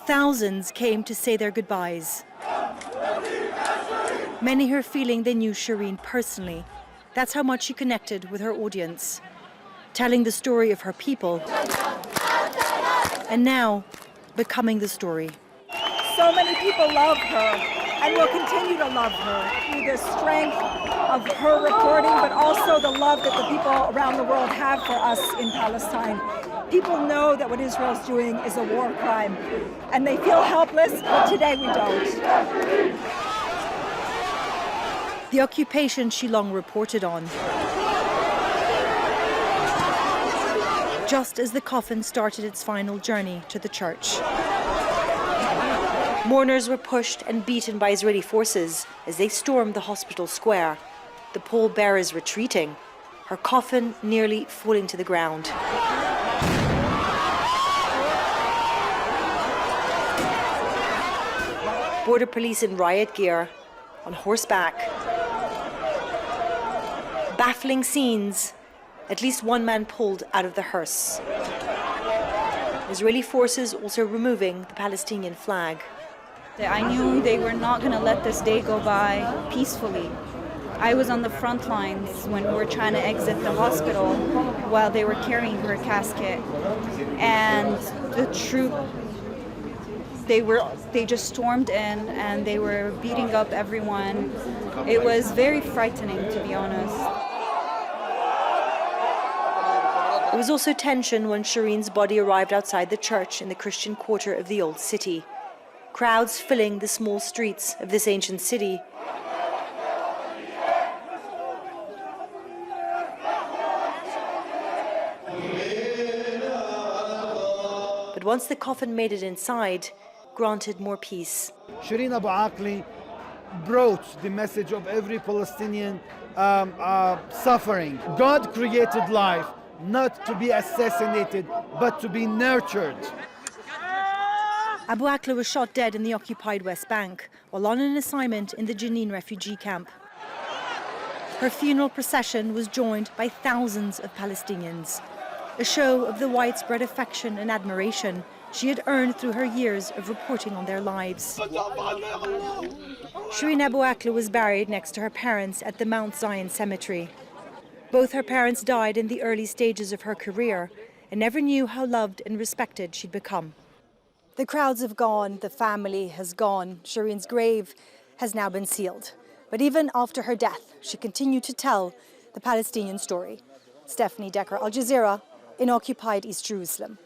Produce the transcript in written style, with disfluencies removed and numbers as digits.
Thousands came to say their goodbyes. Many here feeling they knew Shireen personally. That's how much she connected with her audience, telling the story of her people, and now becoming the story. So many people love her and will continue to love her through the strength of her reporting, but also the love that the people around the world have for us in Palestine. People know that what Israel's doing is a war crime, and they feel helpless, but today we don't. The occupation she long reported on. Just as the coffin started its final journey to the church. Mourners were pushed and beaten by Israeli forces as they stormed the hospital square, the pallbearers retreating, her coffin nearly falling to the ground. Border police in riot gear, on horseback. Baffling scenes. At least one man pulled out of the hearse. Israeli forces also removing the Palestinian flag. I knew they were not going to let this day go by peacefully. I was on the front lines when we were trying to exit the hospital while they were carrying her casket. And the troop, they just stormed in and they were beating up everyone. It was very frightening, to be honest. There was also tension when Shireen's body arrived outside the church in the Christian quarter of the old city. Crowds filling the small streets of this ancient city. But once the coffin made it inside, granted more peace. Shireen Abu Akleh brought the message of every Palestinian suffering. God created life not to be assassinated, but to be nurtured. Abu Akleh was shot dead in the occupied West Bank while on an assignment in the Jenin refugee camp. Her funeral procession was joined by thousands of Palestinians, a show of the widespread affection and admiration she had earned through her years of reporting on their lives. Shireen Abu Akleh was buried next to her parents at the Mount Zion Cemetery. Both her parents died in the early stages of her career and never knew how loved and respected she'd become. The crowds have gone, the family has gone. Shireen's grave has now been sealed. But even after her death, she continued to tell the Palestinian story. Stefanie, Dekker, Al Jazeera, in occupied East Jerusalem.